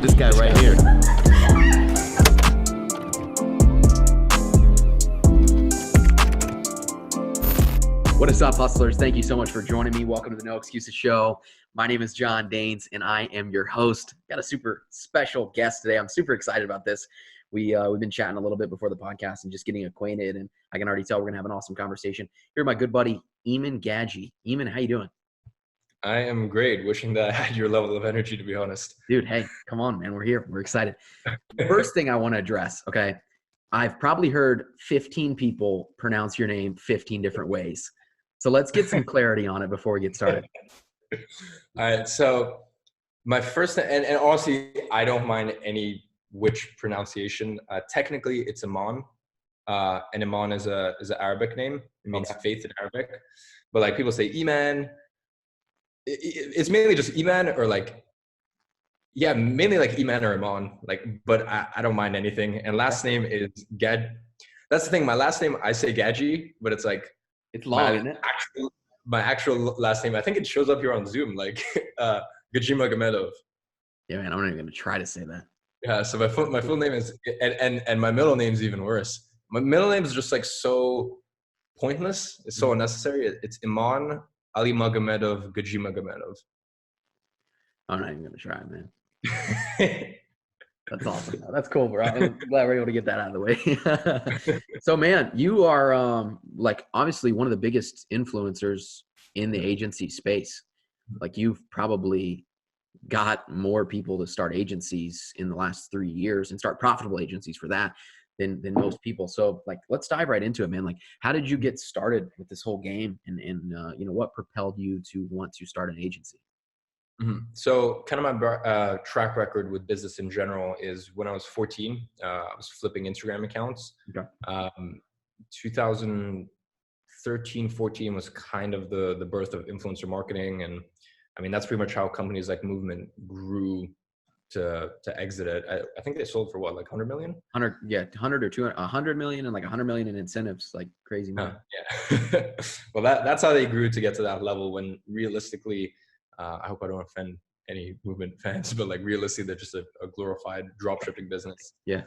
This guy right here. What is up, hustlers? Thank you so much for joining me. Welcome to the No Excuses Show. My name is John Danes, and I am your host. Got a super special guest today. I'm super excited about this. We've been chatting a little bit before the podcast and just getting acquainted, and I can already tell we're gonna have an awesome conversation. Here, my good buddy Iman Gadzhi. Iman, how you doing? I am great. Wishing that I had your level of energy, to be honest. Dude, hey, come on, man. We're here. We're excited. First thing I want to address, okay? I've probably heard 15 people pronounce your name 15 different ways. So let's get some clarity on it before we get started. All right. So my first, and honestly, I don't mind any which pronunciation. Technically, it's Iman, and Iman is an Arabic name. It means faith in Arabic. But like people say Iman. It's mainly just Iman or mainly like Iman or Iman. But I don't mind anything. And last name is Gad. That's the thing. My last name, I say Gadzhi, but it's like, it's long, isn't it? My actual last name, I think it shows up here on Zoom, like Gadzhi Magomedov. Yeah, man, I'm not even going to try to say that. Yeah, so my full name is, and my middle name is even worse. My middle name is just like so pointless. It's so unnecessary. It's Iman Ali Magomedov Gadzhi Magomedov. I'm not even going to try, man. That's awesome. That's cool, bro. I'm glad we're able to get that out of the way. So, man, you are like obviously one of the biggest influencers in the agency space. Like you've probably got more people to start agencies in the last 3 years and start profitable agencies for that than most people. So, like, let's dive right into it, man. Like, how did you get started with this whole game, and you know, what propelled you to want to start an agency? Mm-hmm. So kind of my track record with business in general is when I was 14, I was flipping Instagram accounts. Okay. 2013, 14 was kind of the birth of influencer marketing. And I mean, that's pretty much how companies like Movement grew to exit it. I think they sold for what, like 100 million? 100, yeah, 100 or 200, 100 million and like 100 million in incentives, like crazy money. Yeah. Well, that's how they grew to get to that level when realistically, I hope I don't offend any Movement fans, but like realistically, they're just a glorified drop shipping business. Yeah.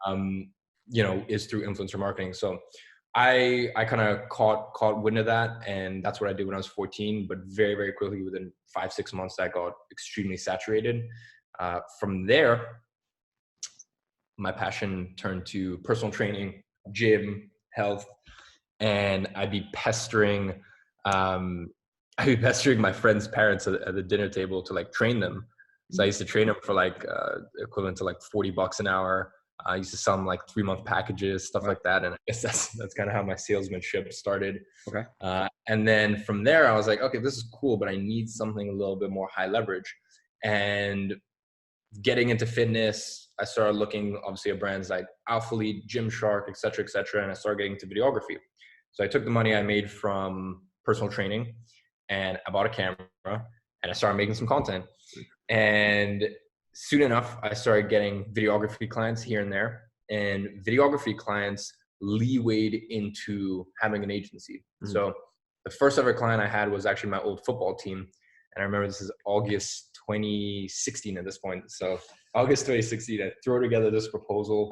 You know, is through influencer marketing. So I kind of caught wind of that, and that's what I did when I was 14. But very, very quickly, within 5-6 months, that got extremely saturated. From there, my passion turned to personal training, gym, health, and I'd be pestering my friends' parents at the dinner table to like train them. So I used to train them for like equivalent to like $40 an hour. I used to sell them like 3-month packages, stuff like that. And I guess that's kind of how my salesmanship started. Okay. And then from there, I was like, okay, this is cool, but I need something a little bit more high leverage. And getting into fitness, I started looking obviously at brands like Alphalete, Gymshark, et cetera, and I started getting into videography. So I took the money I made from personal training and I bought a camera and I started making some content. And soon enough, I started getting videography clients here and there, and videography clients leewayed into having an agency. Mm-hmm. So the first ever client I had was actually my old football team. And I remember this is August 2016 at this point. So August 2016, I throw together this proposal.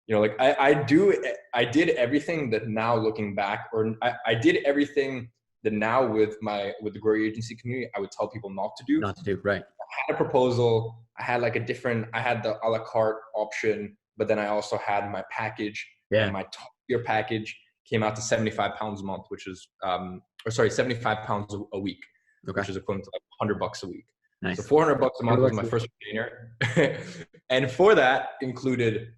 You know, like I did everything that now looking back, or I did everything that now with the growing agency community, I would tell people not to do. Right. I had a proposal. I had like I had the a la carte option, but then I also had my package. Yeah. And my top tier package came out to 75 pounds a month, which is, 75 pounds a week, okay, which is equivalent to like $100 a week. Nice. So $400 a month was my first retainer. And for that included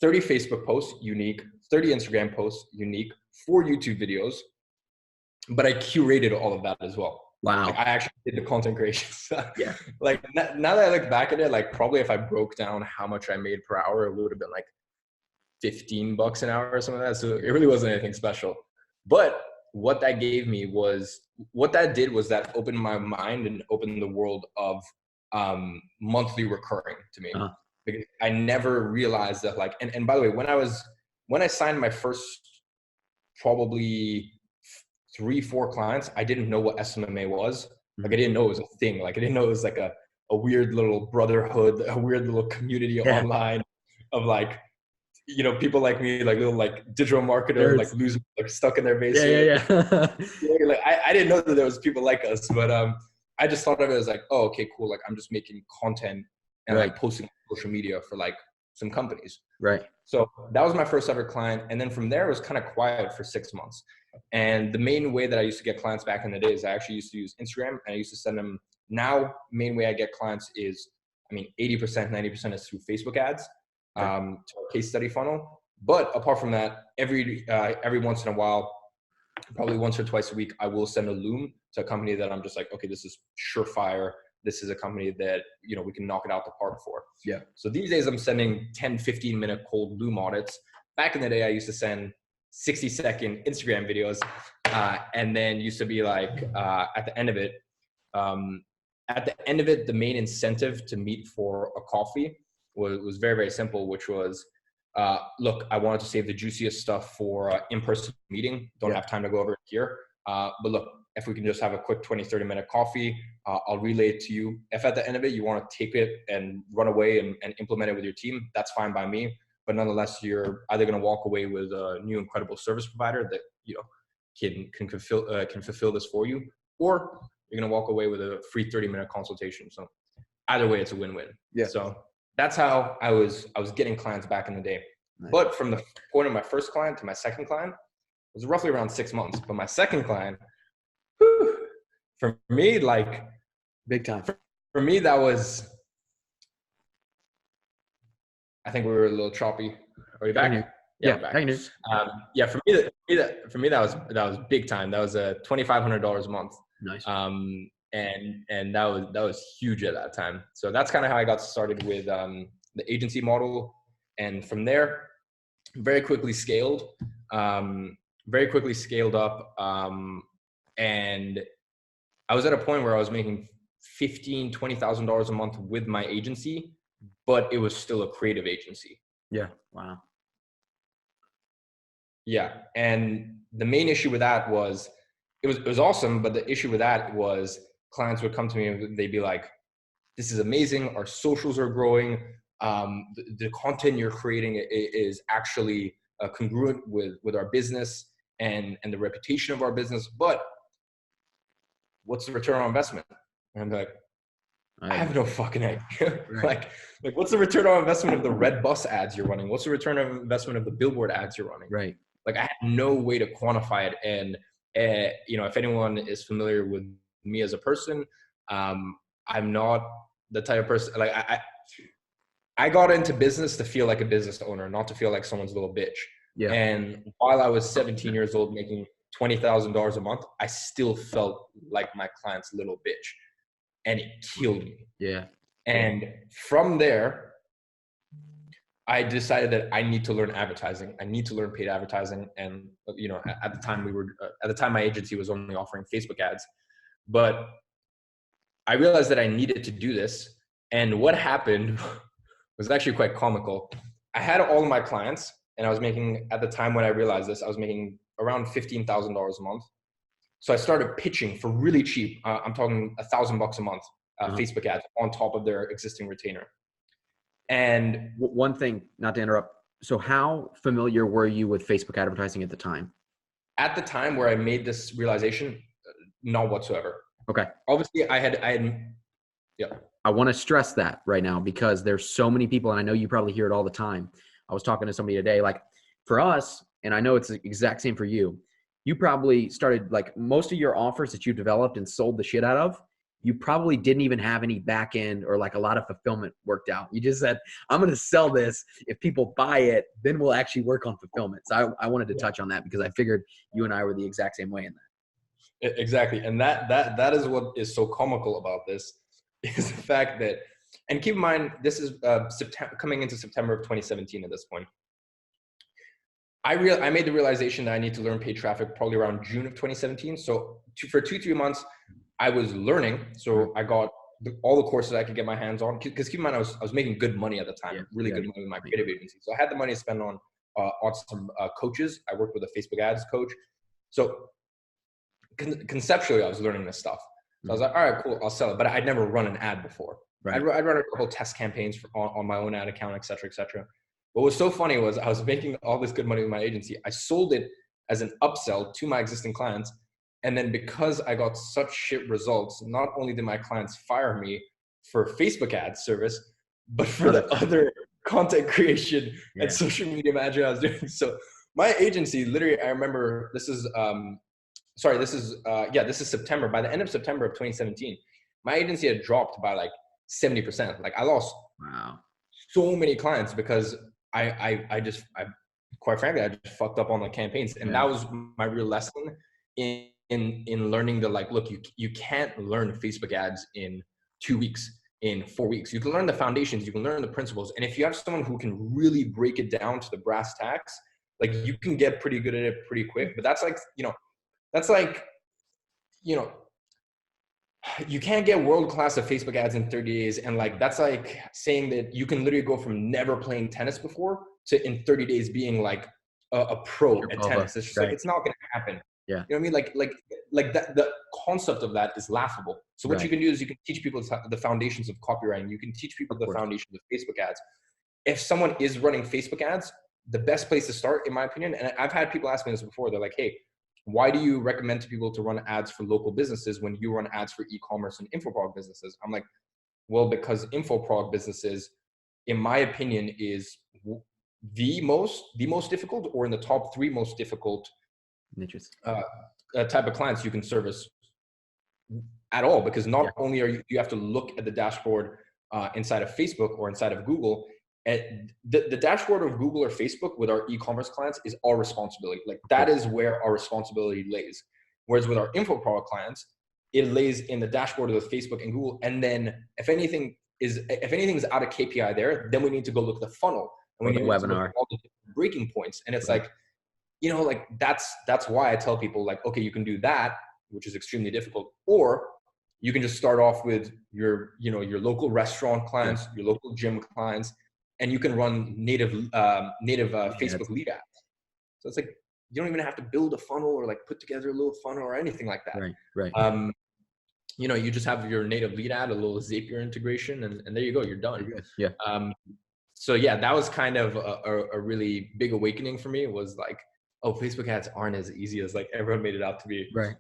30 Facebook posts, unique, 30 Instagram posts, unique, 4 YouTube videos. But I curated all of that as well. Wow. Like I actually did the content creation stuff. Yeah. Like now that I look back at it, like probably if I broke down how much I made per hour, it would have been like $15 an hour or something like that. So it really wasn't anything special. But what that did was that opened my mind and opened the world of monthly recurring to me. Uh-huh. Because I never realized that like, and by the way, when I signed my first probably 3-4 clients, I didn't know what SMMA was. Like I didn't know it was a thing. Like I didn't know it was like a a weird little brotherhood, a weird little community online of like, you know, people like me, like little like digital marketer, like losing, like stuck in their basement. Like I didn't know that there was people like us, but I just thought of it as like, oh, okay, cool. Like I'm just making content and like posting on social media for like some companies. Right. So that was my first ever client. And then from there, it was kind of quiet for 6 months. And the main way that I used to get clients back in the day is I actually used to use Instagram, and I used to send them. Now, main way I get clients is, I mean, 80%, 90% is through Facebook ads, to a case study funnel. But apart from that, every once in a while, probably once or twice a week, I will send a loom to a company that I'm just like, okay, this is surefire. This is a company that, you know, we can knock it out the park for. Yeah. So these days I'm sending 10, 15-minute cold loom audits. Back in the day, I used to send 60-second Instagram videos. And then used to be like, at the end of it, the main incentive to meet for a coffee was very, very simple, which was, look, I wanted to save the juiciest stuff for in-person meeting. Don't have time to go over it here. But look, if we can just have a quick 20, 30-minute coffee, I'll relay it to you. If at the end of it, you want to take it and run away and implement it with your team, that's fine by me. But nonetheless, you're either going to walk away with a new incredible service provider that, you know, can fulfill this for you, or you're going to walk away with a free 30-minute consultation. So either way, it's a win-win. Yeah. So that's how I was getting clients back in the day. Nice. But from the point of my first client to my second client, it was roughly around 6 months. But my second client, for me, like big time. For me, that was, I think we were a little choppy. Are you back? Yeah, back. Yeah, for me, that was big time. That was $2,500 a month. Nice. And that was huge at that time. So that's kind of how I got started with the agency model, and from there, very quickly scaled up, and I was at a point where I was making $15,000-$20,000 a month with my agency, but it was still a creative agency. Yeah. Wow. Yeah. And the main issue with that was it was awesome. But the issue with that was clients would come to me and they'd be like, this is amazing. Our socials are growing. The content you're creating is actually congruent with our business and the reputation of our business. But what's the return on investment? And I'm like, I have no fucking idea. Right. like what's the return on investment of the red bus ads you're running? What's the return on investment of the billboard ads you're running? Right. Like I had no way to quantify it. And, you know, if anyone is familiar with me as a person, I'm not the type of person, like I got into business to feel like a business owner, not to feel like someone's little bitch. Yeah. And while I was 17 years old making $20,000 a month, I still felt like my client's little bitch. And it killed me. Yeah. And from there, I decided that I need to learn advertising. I need to learn paid advertising. And, you know, at the time my agency was only offering Facebook ads, but I realized that I needed to do this. And what happened was actually quite comical. I had all of my clients, and I was making, at the time when I realized this, I was making around $15,000 a month. So I started pitching for really cheap. I'm talking $1,000 a month, Facebook ads on top of their existing retainer. And one thing, not to interrupt. So how familiar were you with Facebook advertising at the time? At the time where I made this realization, not whatsoever. Okay. Obviously I had, yeah. I want to stress that right now because there's so many people, and I know you probably hear it all the time. I was talking to somebody today, like for us, and I know it's the exact same for you. You probably started, like most of your offers that you developed and sold the shit out of, you probably didn't even have any back end or like a lot of fulfillment worked out. You just said, I'm going to sell this. If people buy it, then we'll actually work on fulfillment. So I wanted to touch on that because I figured you and I were the exact same way in that. Exactly. And that is what is so comical about this is the fact that, and keep in mind, this is September, coming into September of 2017 at this point. I made the realization that I need to learn paid traffic probably around June of 2017. So for 2-3 months, I was learning. So I got all the courses I could get my hands on. Because keep in mind, I was making good money at the time, good money with my creative agency. So I had the money to spend on some coaches. I worked with a Facebook ads coach. So conceptually, I was learning this stuff. So I was like, all right, cool, I'll sell it. But I'd never run an ad before. I'd run a couple test campaigns on my own ad account, et cetera, et cetera. What was so funny was I was making all this good money with my agency. I sold it as an upsell to my existing clients. And then because I got such shit results, not only did my clients fire me for Facebook ads service, but for the other content creation and social media management I was doing. So my agency, literally, I remember this is September. By the end of September of 2017, my agency had dropped by like 70%. Like I lost so many clients because I quite frankly, I just fucked up on the campaigns. And that was my real lesson in learning the, like, look, you can't learn Facebook ads in 2 weeks, in 4 weeks. You can learn the foundations, you can learn the principles. And if you have someone who can really break it down to the brass tacks, like you can get pretty good at it pretty quick. But that's like, you can't get world-class at Facebook ads in 30 days. And like, that's like saying that you can literally go from never playing tennis before to in 30 days being like a pro at tennis. It's just like, it's not going to happen. Yeah. You know what I mean? Like that, the concept of that is laughable. So what you can do is you can teach people the foundations of copywriting. You can teach people the foundations of Facebook ads. If someone is running Facebook ads, the best place to start, in my opinion, and I've had people ask me this before, they're like, hey, why do you recommend to people to run ads for local businesses when you run ads for e-commerce and infoprog businesses? I'm like, well, because infoprog businesses, in my opinion, is the most difficult, or in the top 3 most difficult niches, type of clients you can service at all. Because not only are you have to look at the dashboard inside of Facebook or inside of Google. And the dashboard of Google or Facebook with our e-commerce clients is our responsibility. Like that is where our responsibility lays. Whereas with our infoprog clients, it lays in the dashboard of Facebook and Google. And then if anything is out of KPI there, then we need to go look at the funnel and we need to look at all the breaking points. And it's like, like that's why I tell people, like, okay, you can do that, which is extremely difficult, or you can just start off with your local restaurant clients, your local gym clients, and you can run native Facebook lead ads. So it's like, you don't even have to build a funnel or like put together a little funnel or anything like that. Right. You just have your native lead ad, a little Zapier integration, and there you go, you're done. Yeah. So yeah, that was kind of a really big awakening for me. It was like, oh, Facebook ads aren't as easy as like everyone made it out to be. Right.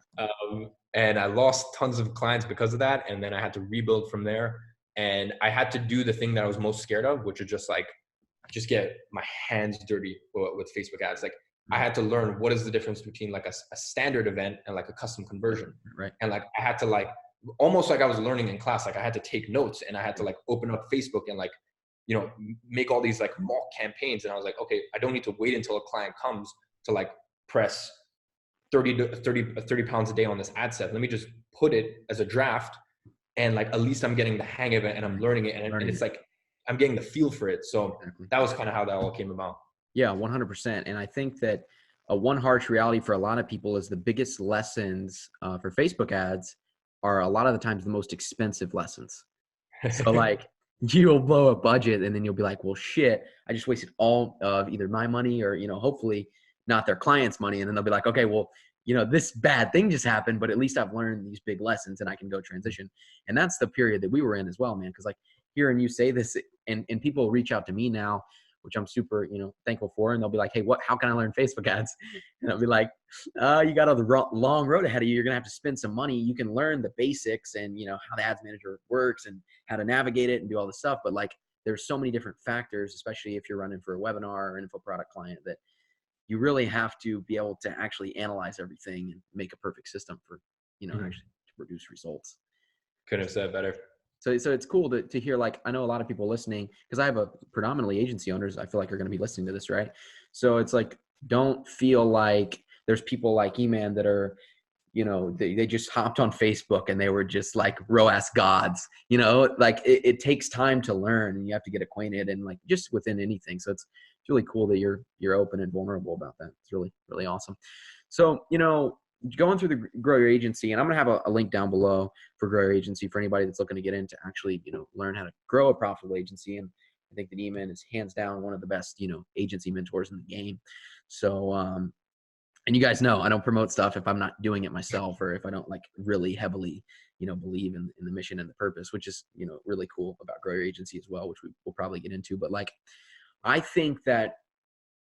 And I lost tons of clients because of that. And then I had to rebuild from there. And I had to do the thing that I was most scared of, which is just get my hands dirty with Facebook ads. Like I had to learn what is the difference between like a standard event and like a custom conversion. Right. And like, I had to like, almost like I was learning in class, like I had to take notes and I had to like open up Facebook and like, make all these like mock campaigns. And I was like, okay, I don't need to wait until a client comes to like press 30 pounds a day on this ad set. Let me just put it as a draft. And like, at least I'm getting the hang of it and I'm learning it. And it's like, I'm getting the feel for it. So that was kind of how that all came about. Yeah, 100%. And I think that one harsh reality for a lot of people is the biggest lessons for Facebook ads are a lot of the times the most expensive lessons. So like you'll blow a budget and then you'll be like, well, shit, I just wasted all of either my money or, hopefully not their clients' money. And then they'll be like, okay, well, this bad thing just happened, but at least I've learned these big lessons and I can go transition. And that's the period that we were in as well, man. Cause like hearing you say this and people reach out to me now, which I'm super, thankful for. And they'll be like, hey, how can I learn Facebook ads? And I'll be like, you got a long road ahead of you. You're going to have to spend some money. You can learn the basics and, how the ads manager works and how to navigate it and do all this stuff. But like, there's so many different factors, especially if you're running for a webinar or an info product client, that you really have to be able to actually analyze everything and make a perfect system for, actually to produce results. Couldn't have said better. So it's cool to hear, like, I know a lot of people listening, because I have a predominantly agency owners, I feel like are going to be listening to this, right? So it's like, don't feel like there's people like Iman that are, they just hopped on Facebook and they were just like ROAS gods, like it takes time to learn and you have to get acquainted and like just within anything. So it's really cool that you're open and vulnerable about that. It's really, really awesome. So, going through the Grow Your Agency, and I'm going to have a link down below for Grow Your Agency for anybody that's looking to get into actually, learn how to grow a profitable agency. And I think that Iman is hands down one of the best, agency mentors in the game. So, And you guys know I don't promote stuff if I'm not doing it myself, or if I don't like really heavily, believe in the mission and the purpose, which is, really cool about Grow Your Agency as well, which we'll probably get into. But like, I think that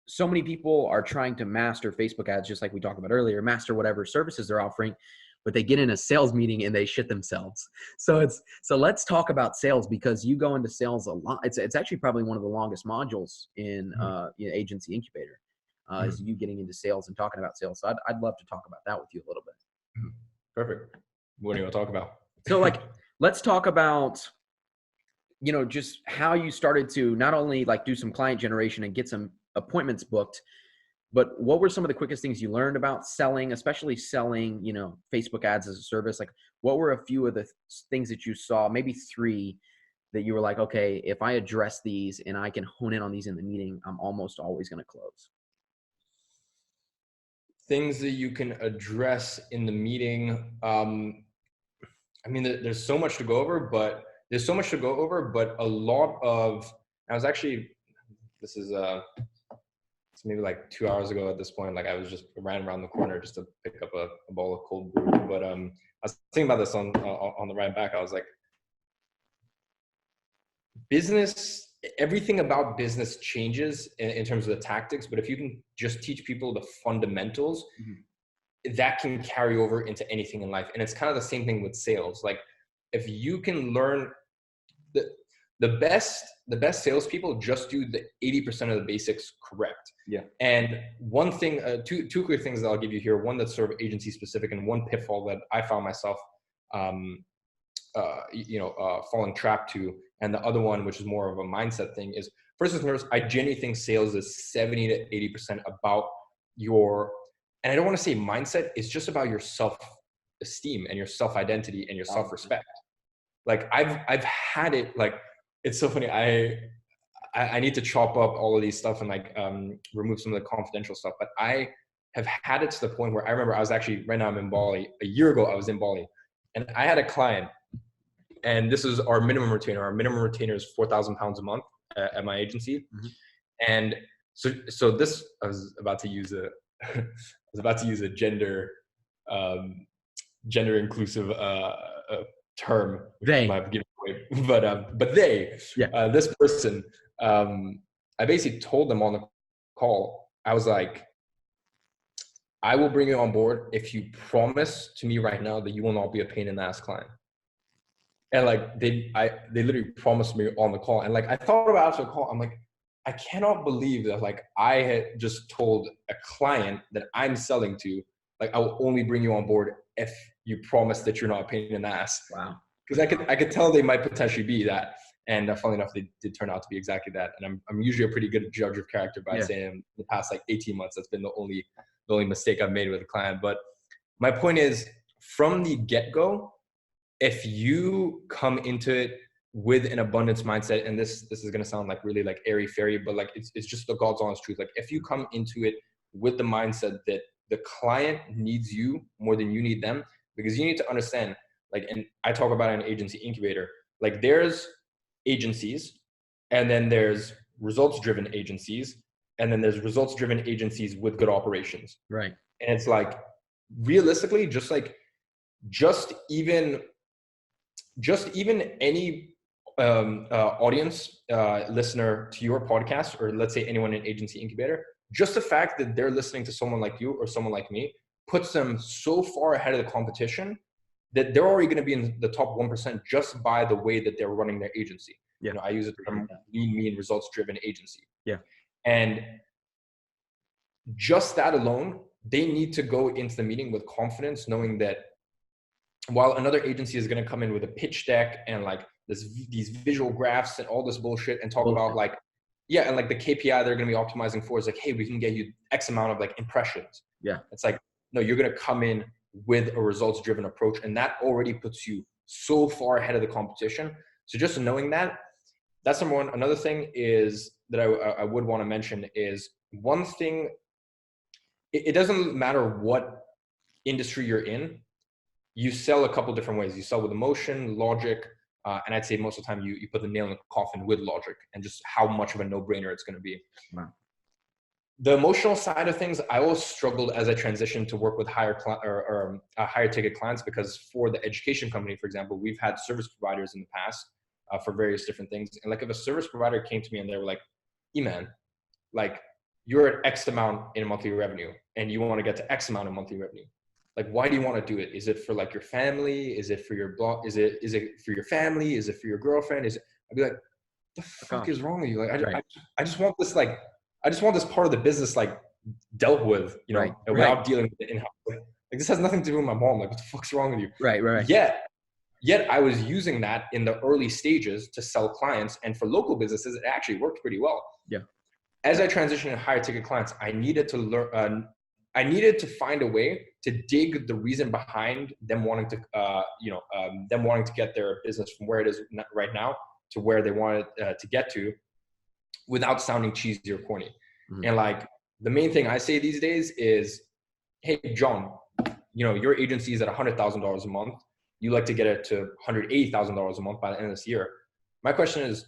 so many people are trying to master Facebook ads, just like we talked about earlier, master whatever services they're offering, but they get in a sales meeting and they shit themselves. So let's talk about sales, because you go into sales a lot. It's actually probably one of the longest modules in Agency Incubator, is you getting into sales and talking about sales. So I'd love to talk about that with you a little bit. Perfect. What do you want to talk about? So like, let's talk about, just how you started to not only like do some client generation and get some appointments booked, but what were some of the quickest things you learned about selling, especially selling, Facebook ads as a service? Like, what were a few of the things that you saw, maybe 3, that you were like, okay, if I address these and I can hone in on these in the meeting, I'm almost always going to close? Things that you can address in the meeting. I mean, there's so much to go over, but a lot of, I was actually, this is, it's maybe like 2 hours ago at this point. Like I was just ran around the corner just to pick up a bowl of cold brew. But I was thinking about this on the ride back. I was like, everything about business changes in terms of the tactics, but if you can just teach people the fundamentals, that can carry over into anything in life. And it's kind of the same thing with sales. Like if you can learn the best salespeople just do the 80% of the basics correct. Yeah. And one thing, two quick things that I'll give you here. One that's sort of agency specific, and one pitfall that I found myself, falling trapped to. And the other one, which is more of a mindset thing, is first and foremost, I genuinely think sales is 70 to 80% about your, and I don't want to say mindset, it's just about your self-esteem and your self-identity and your self-respect. Like I've had it, like, it's so funny. I need to chop up all of these stuff and like remove some of the confidential stuff. But I have had it to the point where I remember I was actually, right now I'm in Bali. A year ago, I was in Bali. And I had a client, and this is our minimum retainer. Our minimum retainer is 4,000 pounds a month at my agency. And so this, I was about to use a gender inclusive term, which They. might give away, but they, this person, I basically told them on the call, I was like, I will bring you on board if you promise to me right now that you will not be a pain in the ass client. And like they literally promised me on the call. And like I thought about after the call, I'm like, I cannot believe that like I had just told a client that I'm selling to, like, I will only bring you on board if you promise that you're not a pain in the ass. Wow. Because I could tell they might potentially be that. And funnily enough, they did turn out to be exactly that. And I'm usually a pretty good judge of character, by saying in the past like 18 months, that's been the only mistake I've made with a client. But my point is, from the get-go, if you come into it with an abundance mindset, and this is going to sound like really like airy fairy, but like it's just the God's honest truth. Like if you come into it with the mindset that the client needs you more than you need them, because you need to understand, like, and I talk about it in Agency Incubator, like there's agencies, and then there's results-driven agencies, and then there's results-driven agencies with good operations. Right. And it's like, realistically, just even any audience, listener to your podcast, or let's say anyone in Agency Incubator, just the fact that they're listening to someone like you or someone like me puts them so far ahead of the competition that they're already going to be in the top 1% just by the way that they're running their agency. Yeah. I use it from mean results-driven agency. Yeah. And just that alone, they need to go into the meeting with confidence, knowing that while another agency is going to come in with a pitch deck and like these visual graphs and all this bullshit and talk about like, and like the KPI they're going to be optimizing for is like, hey, we can get you X amount of like impressions. Yeah. It's like, no, you're going to come in with a results-driven approach, and that already puts you so far ahead of the competition. So just knowing that, that's number one. Another thing is that I would want to mention is, one thing, it doesn't matter what industry you're in, you sell a couple different ways. You sell with emotion, logic, and I'd say most of the time you put the nail in the coffin with logic and just how much of a no-brainer it's going to be. Wow. The emotional side of things, I always struggled as I transitioned to work with higher ticket clients, because for the education company, for example, we've had service providers in the past for various different things. And like if a service provider came to me and they were like, Eman, like you're at X amount in monthly revenue and you want to get to X amount of monthly revenue. Like, why do you want to do it? Is it for like your family? Is it for your blog? Is it for your family? Is it for your girlfriend? I'd be like, the fuck is wrong with you? Like, I just want this, like, I just want this part of the business, like, dealt with, you know, without dealing with it in-house. Like, this has nothing to do with my mom. Like, what the fuck's wrong with you? Right. Yet I was using that in the early stages to sell clients. And for local businesses, it actually worked pretty well. Yeah. As I transitioned to higher ticket clients, I needed to learn, I needed to find a way to dig the reason behind them wanting to, them wanting to get their business from where it is right now to where they want it to get to, without sounding cheesy or corny. Mm-hmm. And like the main thing I say these days is, hey, John, you know, your agency is at $100,000 a month. You like to get it to $180,000 a month by the end of this year. My question is,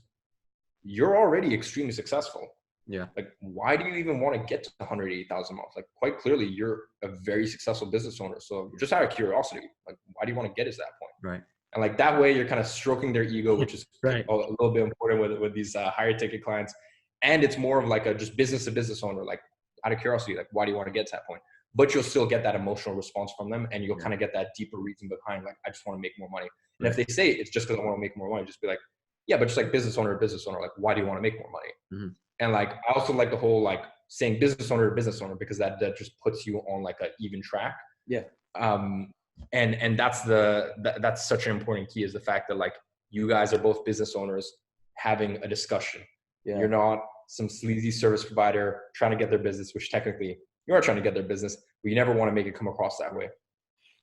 you're already extremely successful. Yeah. Like, why do you even want to get to 180,000 a month? Like, quite clearly, you're a very successful business owner. So just out of curiosity, like, why do you want to get us that point? Right. And like that way, you're kind of stroking their ego, which is a little bit important with these higher ticket clients. And it's more of like a just business to business owner, like out of curiosity, like, why do you want to get to that point? But you'll still get that emotional response from them, and you'll kind of get that deeper reason behind, like, I just want to make more money. And if they say it's just because I want to make more money, just be like, yeah, but just like business owner, like, why do you want to make more money? Mm-hmm. And like, I also like the whole like saying business owner to business owner, because that just puts you on like an even track. Yeah. And that's such an important key, is the fact that like you guys are both business owners having a discussion. Yeah. You're not some sleazy service provider trying to get their business, which technically you are trying to get their business, but you never want to make it come across that way.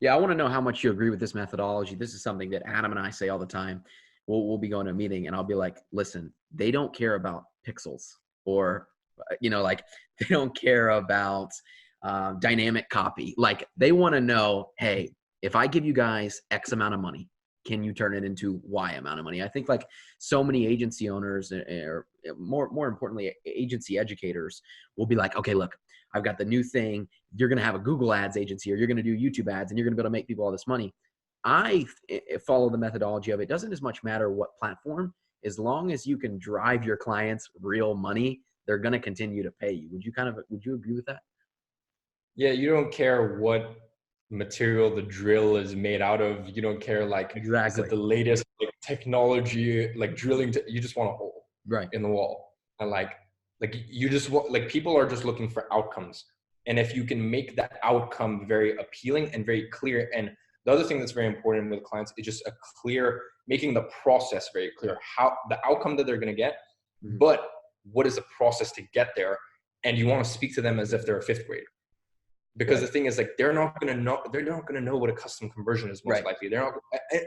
Yeah. I want to know how much you agree with this methodology. This is something that Adam and I say all the time. We'll be going to a meeting and I'll be like, listen, they don't care about pixels, or, you know, like they don't care about dynamic copy. Like they want to know, hey, if I give you guys X amount of money, can you turn it into Y amount of money? I think like so many agency owners, or more importantly, agency educators will be like, okay, look, I've got the new thing. You're going to have a Google ads agency, or you're going to do YouTube ads, and you're going to be able to make people all this money. I follow the methodology of it doesn't as much matter what platform, as long as you can drive your clients real money, they're going to continue to pay you. Would you agree with that? Yeah. You don't care what material the drill is made out of. You don't care, like, is it the latest like technology, like drilling, you just want a hole in the wall. And like you just want, like, people are just looking for outcomes. And if you can make that outcome very appealing and very clear, and the other thing that's very important with clients is just making the process very clear, how the outcome that they're going to get, but what is the process to get there? And you want to speak to them as if they're a fifth grader. Because the thing is, like, they're not going to know what a custom conversion is, most likely. They're not,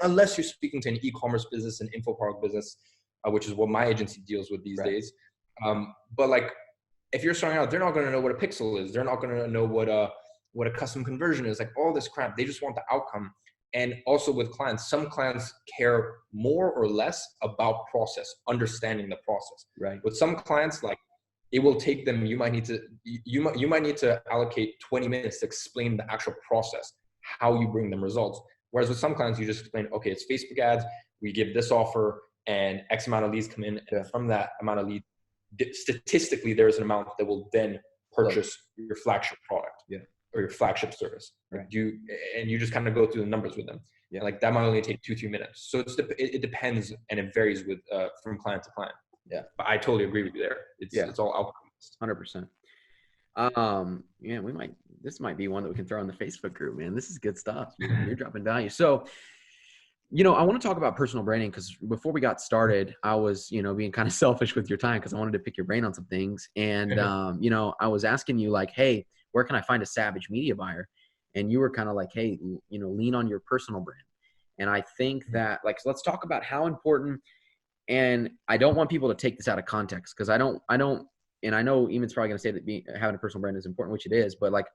unless you're speaking to an e-commerce business, an info product business, which is what my agency deals with these days. But like, if you're starting out, they're not going to know what a pixel is. They're not going to know what a custom conversion is, like all this crap. They just want the outcome. And also with clients, some clients care more or less about process, understanding the process. Right. With some clients, like, it will take them, you might need to allocate 20 minutes to explain the actual process, how you bring them results. Whereas with some clients, you just explain, okay, it's Facebook ads, we give this offer, and X amount of leads come in. And from that amount of leads, statistically, there's an amount that will then purchase your flagship product or your flagship service. Right. You just kind of go through the numbers with them. Yeah. Like that might only take 2-3 minutes. So it depends, and it varies with from client to client. Yeah, but I totally agree with you there. It's all outcomes. 100%. Yeah, this might be one that we can throw in the Facebook group, man. This is good stuff. You're dropping value. So, I want to talk about personal branding, because before we got started, I was, being kind of selfish with your time, because I wanted to pick your brain on some things. And, I was asking you like, hey, where can I find a savage media buyer? And you were kind of like, hey, lean on your personal brand. And I think that, like, let's talk about how important. And I don't want people to take this out of context, because I don't, and I know Eamon's probably going to say that having a personal brand is important, which it is, but like,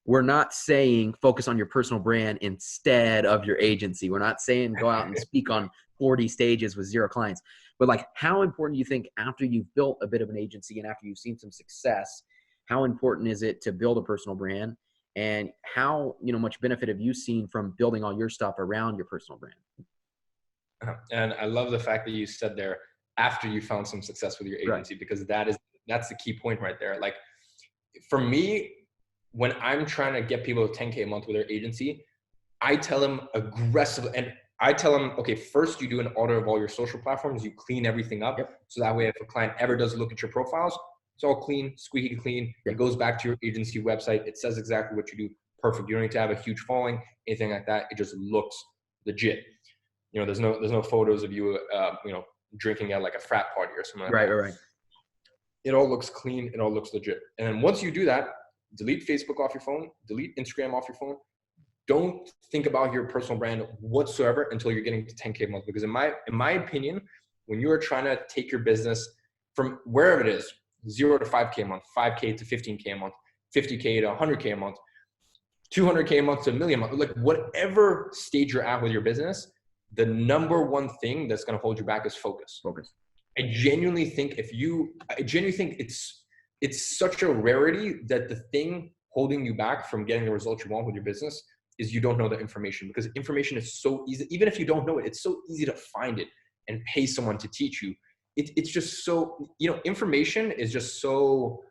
we're not saying focus on your personal brand instead of your agency. We're not saying go out and speak on 40 stages with 0 clients, but like, how important do you think, after you've built a bit of an agency and after you've seen some success, how important is it to build a personal brand, and how, much benefit have you seen from building all your stuff around your personal brand? And I love the fact that you said there, after you found some success with your agency, right? Because that's the key point right there. Like for me, when I'm trying to get people to 10K a month with their agency, I tell them aggressively, and I tell them, okay, first you do an audit of all your social platforms, you clean everything up. Yep. So that way if a client ever does look at your profiles, it's all clean, squeaky clean. Yep. It goes back to your agency website. It says exactly what you do. Perfect. You don't need to have a huge following, anything like that. It just looks legit. There's no photos of you, drinking at like a frat party or something like that. Right. It all looks clean. It all looks legit. And then once you do that, delete Facebook off your phone, delete Instagram off your phone. Don't think about your personal brand whatsoever until you're getting to 10K a month. Because in my opinion, when you are trying to take your business from wherever it is, 0 to 5K a month, 5K to 15K a month, 50K to 100K a month, 200K a month to $1 million a month, like whatever stage you're at with your business, the number one thing that's going to hold you back is focus. I genuinely think it's such a rarity that the thing holding you back from getting the results you want with your business is you don't know the information, because information is so easy. Even if you don't know it, it's so easy to find it and pay someone to teach you. It's just so, information is just so,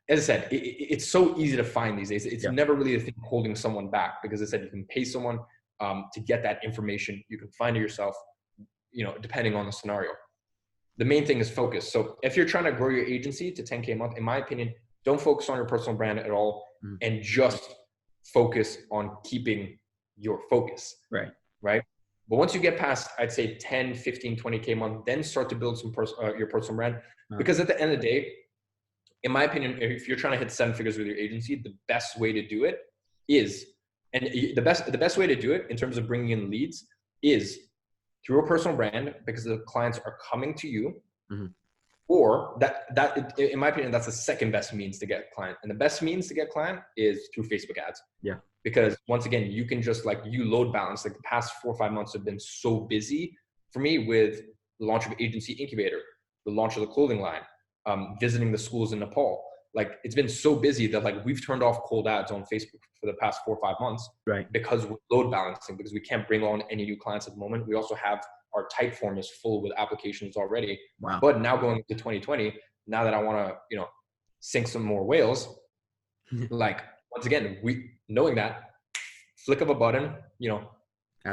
as I said, it's so easy to find these days. It's never really a thing holding someone back, because as I said, you can pay someone to get that information. You can find it yourself, depending on the scenario. The main thing is focus. So if you're trying to grow your agency to 10K a month, in my opinion, don't focus on your personal brand at all, and just focus on keeping your focus. Right. But once you get past, I'd say 10, 15, 20K a month, then start to build some your personal brand. Because at the end of the day, in my opinion, if you're trying to hit 7 figures with your agency, the best way to do it is, and the best way to do it in terms of bringing in leads is through a personal brand, because the clients are coming to you. Or that in my opinion, that's the second best means to get client. And the best means to get client is through Facebook ads. Yeah. Because once again, you can just you load balance. Like the past 4 or 5 months have been so busy for me with the launch of Agency Incubator, the launch of the clothing line, visiting the schools in Nepal. Like it's been so busy that we've turned off cold ads on Facebook for the past 4 or 5 months. Right. Because we're load balancing, because we can't bring on any new clients at the moment. We also have our type form is full with applications already. Wow. But now going to 2020, now that I want to, sink some more whales, once again, knowing that, flick of a button, turn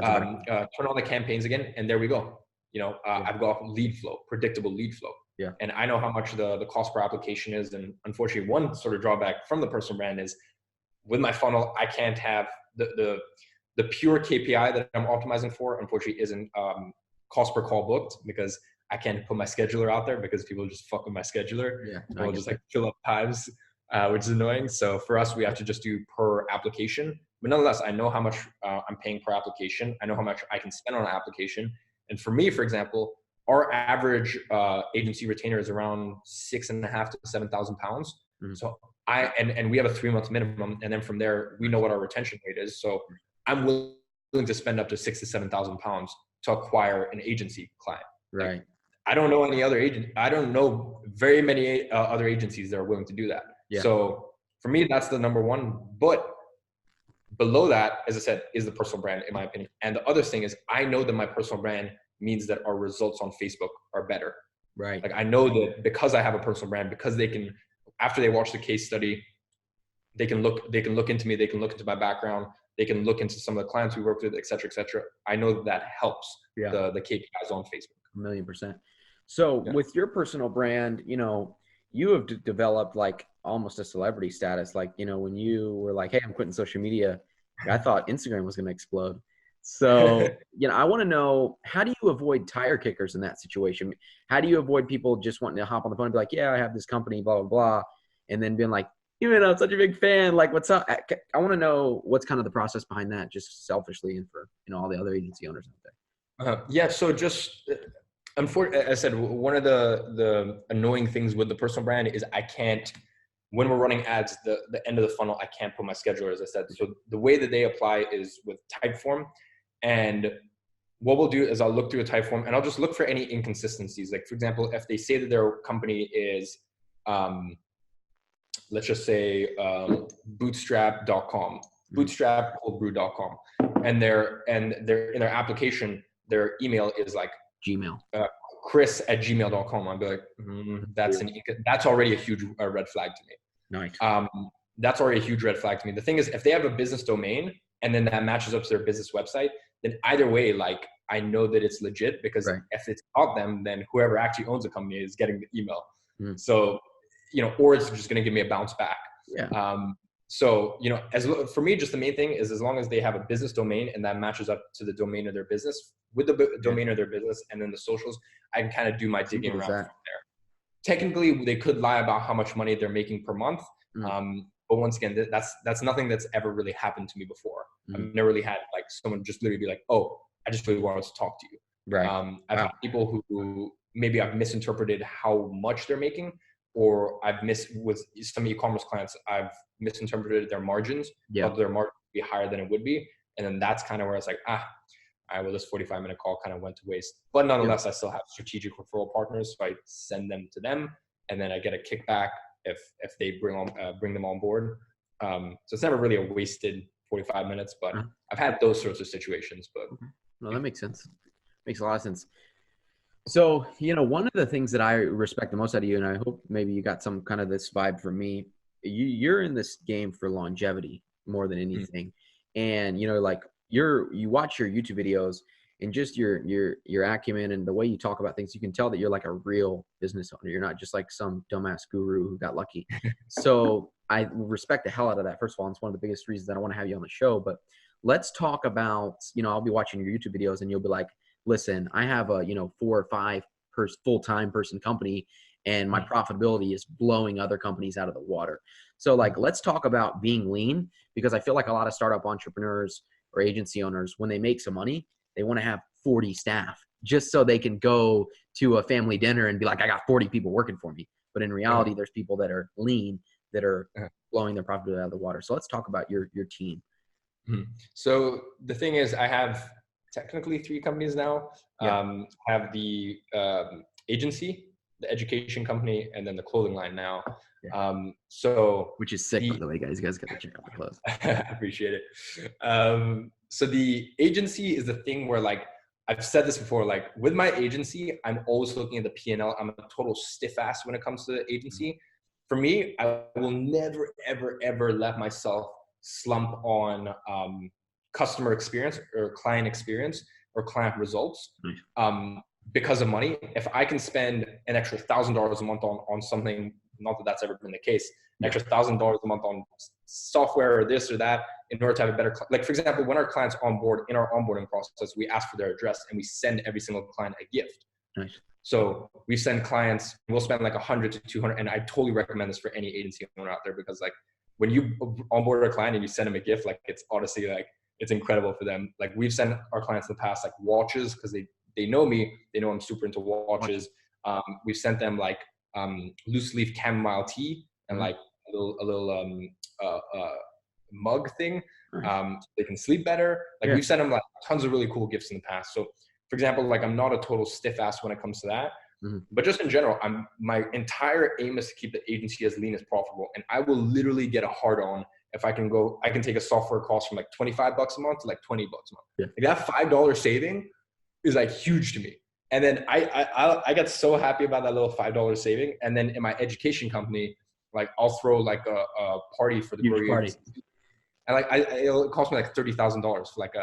on the campaigns again, and there we go. I've got lead flow, predictable lead flow. Yeah. And I know how much the cost per application is. And unfortunately, one sort of drawback from the personal brand is with my funnel, I can't have the pure KPI that I'm optimizing for, unfortunately, isn't cost per call booked, because I can't put my scheduler out there because people just fuck with my scheduler. Yeah. They'll just fill up times, which is annoying. So for us, we have to just do per application. But nonetheless, I know how much I'm paying per application. I know how much I can spend on an application. And for me, for example, our average agency retainer is around 6,500 to 7,000 pounds. So and we have a 3-month minimum. And then from there, we know what our retention rate is. So I'm willing to spend up to 6,000 to 7,000 pounds to acquire an agency client. Right. I don't know any other agent. I don't know very many other agencies that are willing to do that. Yeah. So for me, that's the number one. But below that, as I said, is the personal brand, in my opinion. And the other thing is, I know that my personal brand means that our results on Facebook are better. Right. I know that because I have a personal brand, because they can, after they watch the case study, they can look into me, they can look into my background, they can look into some of the clients we worked with, et cetera, et cetera. I know that helps the KPIs on Facebook. 1,000,000%. So with your personal brand, you have developed almost a celebrity status. When you were like, hey, I'm quitting social media, I thought Instagram was going to explode. So, I want to know, how do you avoid tire kickers in that situation? How do you avoid people just wanting to hop on the phone and be like, yeah, I have this company, blah, blah, blah. And then being like, I'm such a big fan. What's up? I want to know what's kind of the process behind that, just selfishly, and for, all the other agency owners out there. So just, unfortunately, as I said, one of the annoying things with the personal brand is I can't, when we're running ads, the end of the funnel, I can't put my scheduler, as I said. So the way that they apply is with Typeform. And what we'll do is I'll look through a Typeform and I'll just look for any inconsistencies. For example, if they say that their company is let's just say bootstrap.com, bootstrap.com, and they're in their application, their email is like Gmail. chris@gmail.com. I'd be like, that's already a huge red flag to me. Nice. That's already a huge red flag to me. The thing is, if they have a business domain and then that matches up to their business website, then either way, like I know that it's legit, because if it's not them, then whoever actually owns the company is getting the email. So, or it's just going to give me a bounce back. Yeah. So, for me, just the main thing is, as long as they have a business domain and that matches up to the domain of their business with the domain of their business, and then the socials, I can kind of do my digging around from there. Technically, they could lie about how much money they're making per month. But once again, that's nothing that's ever really happened to me before. I've never really had like someone just literally be like, "Oh, I just really wanted to talk to you." Right. I've had people who maybe I've misinterpreted how much they're making, or with some e-commerce clients, I've misinterpreted their margins. Thought their margin would be higher than it would be. And then that's kind of where it's like, all right, well, this 45-minute call kind of went to waste. But nonetheless, I still have strategic referral partners. So I send them to them, and then I get a kickback if they bring them on board. So it's never really a wasted 45 minutes, but I've had those sorts of situations. But no, that makes sense. Makes a lot of sense. So, one of the things that I respect the most out of you, and I hope maybe you got some kind of this vibe from me, you're in this game for longevity more than anything. And, like you watch your YouTube videos, and just your acumen and the way you talk about things, you can tell that you're like a real business owner. You're not just like some dumbass guru who got lucky. So I respect the hell out of that. First of all, it's one of the biggest reasons that I want to have you on the show. But let's talk about, I'll be watching your YouTube videos and you'll be like, listen, I have a, 4 or 5 full-time person company, and my profitability is blowing other companies out of the water. So like, let's talk about being lean, because I feel like a lot of startup entrepreneurs or agency owners, when they make some money, they want to have 40 staff just so they can go to a family dinner and be like, I got 40 people working for me. But in reality, there's people that are lean that are blowing their profitability out of the water. So let's talk about your team. So the thing is, I have technically 3 companies now. I have the agency, the education company, and then the clothing line now. Which is sick, by the way, guys. You guys got to check out the clothes. I appreciate it. So the agency is the thing where, like, I've said this before, like with my agency, I'm always looking at the P&L. I'm a total stiff ass when it comes to the agency. For me, I will never, ever, ever let myself slump on customer experience or client experience or client results because of money. If I can spend an extra $1,000 a month on something, not that that's ever been the case, an extra $1,000 a month on software or this or that, in order to have a better, like for example, when our clients onboard, in our onboarding process, we ask for their address and we send every single client a gift. Nice. So we send clients, we'll spend like 100 to 200, and I totally recommend this for any agency owner out there, because like when you onboard a client and you send them a gift, like it's honestly like, it's incredible for them. Like we've sent our clients in the past, like watches, because they know me, they know I'm super into watches. We've sent them like loose leaf chamomile tea and like a little mug thing, so they can sleep better. Like we've sent them like tons of really cool gifts in the past. So for example, like I'm not a total stiff ass when it comes to that, but just in general, my entire aim is to keep the agency as lean as possible. And I will literally get a hard on if I can take a software cost from like $25 a month to like $20 a month. Like that $5 saving is like huge to me. And then I got so happy about that little $5 saving. And then in my education company, like I'll throw like a party for the party. And like it'll cost me like $30,000 for like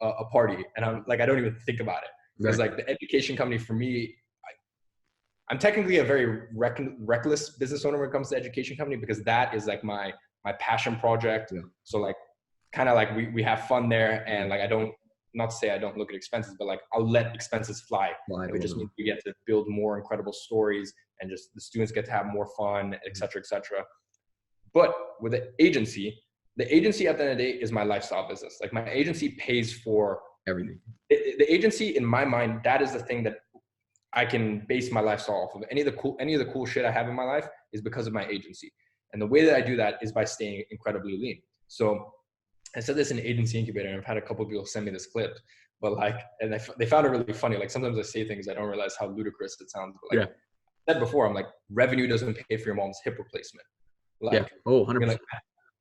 a party. And I'm like, I don't even think about it, because like the education company for me, I'm technically a very reckless business owner when it comes to education company, because that is like my passion project. So like kind of like we have fun there, and like not to say I don't look at expenses, but like I'll let expenses fly. It just means we get to build more incredible stories, and just the students get to have more fun, et cetera, et cetera. But with the agency at the end of the day is my lifestyle business. Like my agency pays for everything. The agency, in my mind, that is the thing that I can base my lifestyle off of. Any of the cool shit I have in my life is because of my agency. And the way that I do that is by staying incredibly lean. So I said this in Agency Incubator, and I've had a couple of people send me this clip, but like, and they found it really funny. Like sometimes I say things, I don't realize how ludicrous it sounds. But like I said before, I'm like, revenue doesn't pay for your mom's hip replacement. Yeah. Oh, 100%.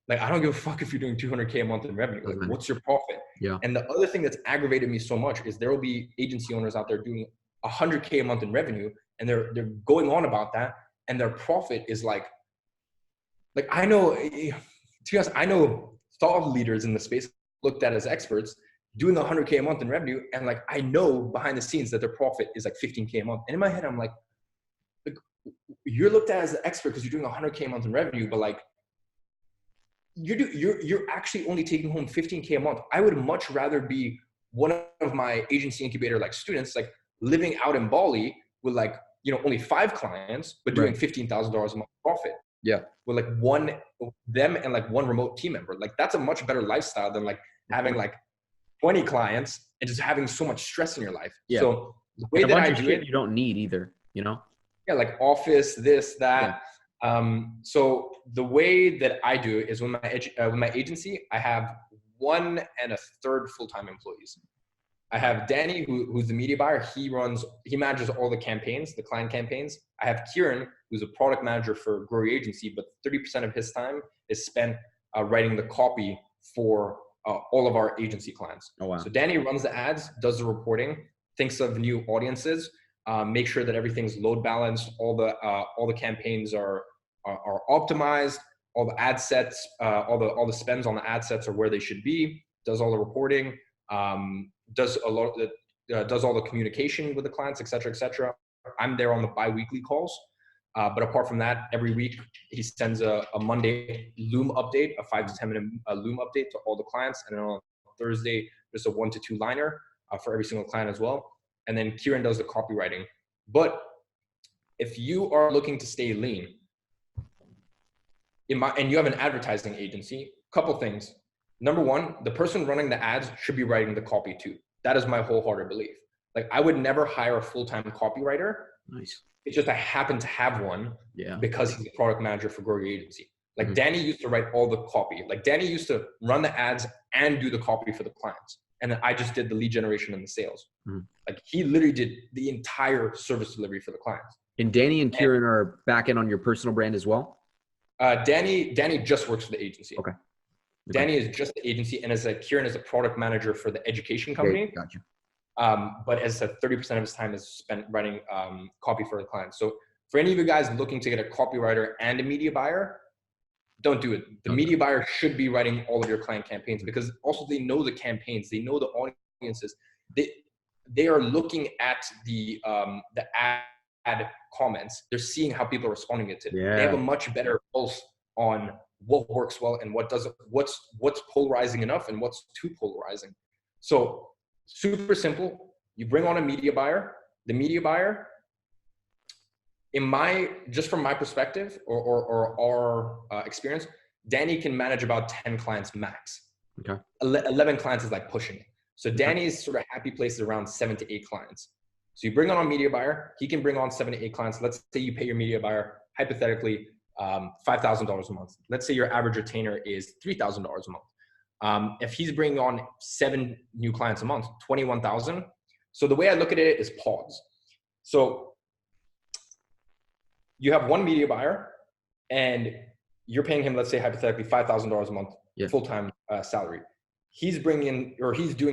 Like, I don't give a fuck if you're doing 200K a month in revenue. Like, what's your profit? Yeah. And the other thing that's aggravated me so much is there will be agency owners out there doing 100K a month in revenue, and they're going on about that, and their profit is like I know, to be honest, I know thought leaders in the space looked at as experts doing 100K a month in revenue, and like I know behind the scenes that their profit is like 15K a month. And in my head, I'm like you're looked at as an expert because you're doing 100K a month in revenue, but like you're actually only taking home 15K a month. I would much rather be one of my agency incubator like students, like living out in Bali with like, you know, only 5 clients, but doing $15,000 a month profit. Yeah. With like them and like one remote team member. Like that's a much better lifestyle than like having like 20 clients and just having so much stress in your life. Yeah. So the way that I do it, you don't need either, you know? Yeah, like office, this, that. Yeah. So the way that I do it is with my agency, I have 1 1/3 full-time employees. I have Danny, who's the media buyer. He manages all the campaigns, the client campaigns. I have Kieran, who's a product manager for Grow Your Agency, but 30% of his time is spent writing the copy for all of our agency clients. Oh, wow. So Danny runs the ads, does the reporting, thinks of new audiences, make sure that everything's load balanced, all the campaigns are optimized, all the ad sets, all the spends on the ad sets are where they should be, does all the reporting, does all the communication with the clients, et cetera. I'm there on the bi-weekly calls. But apart from that, every week he sends a Monday Loom update, a 5 to 10 minute Loom update to all the clients. And then on Thursday, there's a 1 to 2 liner for every single client as well. And then Kieran does the copywriting. But if you are looking to stay lean, and you have an advertising agency, couple things. Number one, the person running the ads should be writing the copy too. That is my wholehearted belief. Like I would never hire a full-time copywriter. Nice. It's just I happen to have one because he's a product manager for Grow Your Agency. Like Danny used to write all the copy. Like Danny used to run the ads and do the copy for the clients. And then I just did the lead generation and the sales. Like he literally did the entire service delivery for the clients. And Danny and Kieran are back in on your personal brand as well? Danny just works for the agency. Okay. Danny is just the agency, and Kieran is a product manager for the education company. Okay, gotcha. But as I said, 30% of his time is spent writing copy for the clients. So for any of you guys looking to get a copywriter and a media buyer, don't do it. The media buyer should be writing all of your client campaigns because also they know the campaigns, they know the audiences. They are looking at the ad comments. They're seeing how people are responding to it. They have a much better pulse on what works well and what doesn't, what's polarizing enough and what's too polarizing. So super simple. You bring on a media buyer. The media buyer, just from my perspective or our experience, Danny can manage about 10 clients max. Okay. 11 clients is like pushing it. So Danny's sort of happy place is around 7 to 8 clients. So you bring on a media buyer, he can bring on 7 to 8 clients. Let's say you pay your media buyer, hypothetically, $5,000 a month. Let's say your average retainer is $3,000 a month. If he's bringing on 7 new clients a month, 21,000. So the way I look at it is pods. So you have one media buyer and you're paying him, let's say hypothetically $5,000 a month, full-time salary. He's doing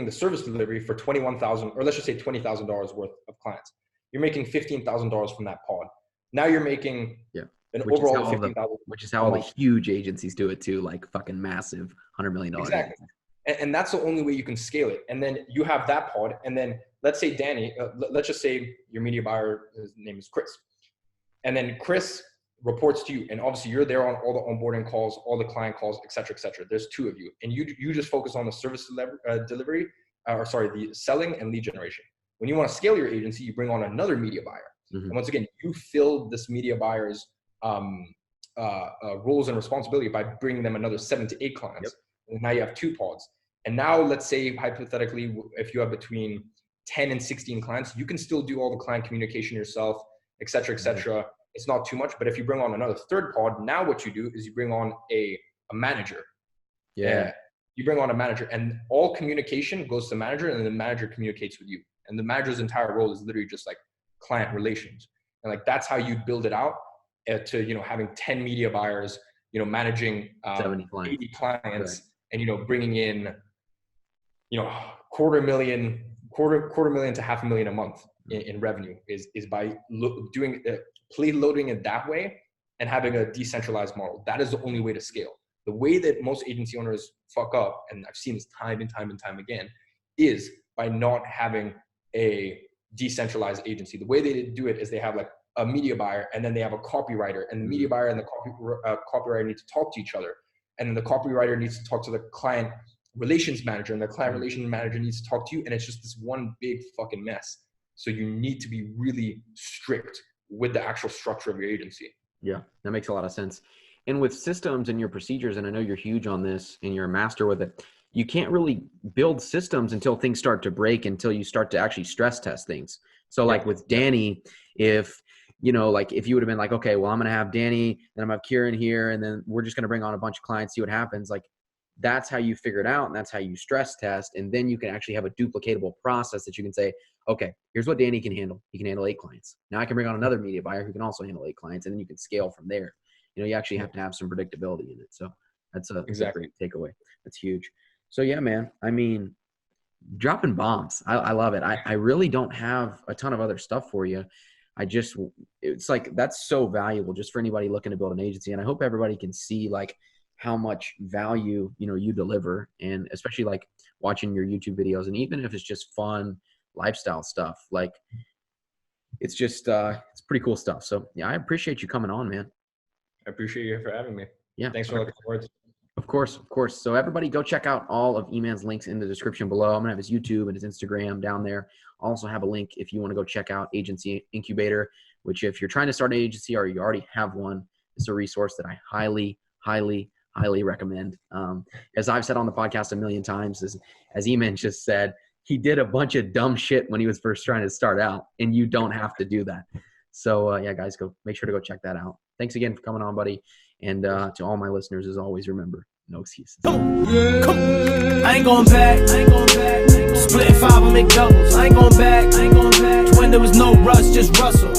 the service delivery for 21,000, or let's just say $20,000 worth of clients. You're making $15,000 from that pod. Now you're making an overall $15,000. Which is how all the huge agencies do it too, like fucking massive $100 million. Exactly. And that's the only way you can scale it. And then you have that pod. And then let's say Danny, let's just say your media buyer, his name is Chris. And then Chris reports to you. And obviously you're there on all the onboarding calls, all the client calls, et cetera, et cetera. There's 2 of you. And you just focus on the service delivery, the selling and lead generation. When you want to scale your agency, you bring on another media buyer. And once again, you fill this media buyer's roles and responsibility by bringing them another 7 to 8 clients. And now you have 2 pods. And now let's say hypothetically, if you have between 10 and 16 clients, you can still do all the client communication yourself, et cetera, et cetera. It's not too much, but if you bring on another 3rd pod, now what you do is you bring on a manager. You bring on a manager and all communication goes to the manager and the manager communicates with you. And the manager's entire role is literally just like client relations. And like, that's how you build it out to, having 10 media buyers managing 70 clients. 80 clients, right. and bringing in quarter million to $500,000 a month in revenue is by doing play loading it that way and having a decentralized model. That is the only way to scale. The way that most agency owners fuck up, and I've seen this time and time again, is by not having a decentralized agency. The way they do it is they have like a media buyer, and then they have a copywriter, and the media buyer and the copywriter need to talk to each other. And then the copywriter needs to talk to the client relations manager, and the client relations manager needs to talk to you. And it's just this one big fucking mess. So you need to be really strict with the actual structure of your agency. Yeah, that makes a lot of sense. And with systems and your procedures, and I know you're huge on this and you're a master with it, you can't really build systems until things start to break, until you start to actually stress test things. So like with Danny, if if you would have been like, okay, well, I'm going to have Danny, then I'm going to have Kieran here, and then we're just going to bring on a bunch of clients, see what happens. Like, that's how you figure it out, and that's how you stress test. And then you can actually have a duplicatable process that you can say, okay, here's what Danny can handle. He can handle 8 clients. Now I can bring on another media buyer who can also handle 8 clients, and then you can scale from there. You actually have to have some predictability in it. So that's a great takeaway. That's huge. So yeah, man, I mean, dropping bombs. I love it. I really don't have a ton of other stuff for you. It's like, that's so valuable just for anybody looking to build an agency. And I hope everybody can see like how much value, you deliver, and especially like watching your YouTube videos. And even if it's just fun lifestyle stuff, like it's just, it's pretty cool stuff. So yeah, I appreciate you coming on, man. I appreciate you for having me. Yeah. Thanks for the words. Of course. So everybody go check out all of Iman's links in the description below. I'm going to have his YouTube and his Instagram down there. I'll also have a link if you want to go check out Agency Incubator, which if you're trying to start an agency or you already have one, it's a resource that I highly, highly, highly recommend. As I've said on the podcast a million times, as Iman just said, he did a bunch of dumb shit when he was first trying to start out, and you don't have to do that. So yeah, guys, make sure to go check that out. Thanks again for coming on, buddy. And to all my listeners, as always, remember, no excuses. Come on. I ain't going back. Splitting 5 on McDoubles. I ain't going back. When there was no rush, just rustle.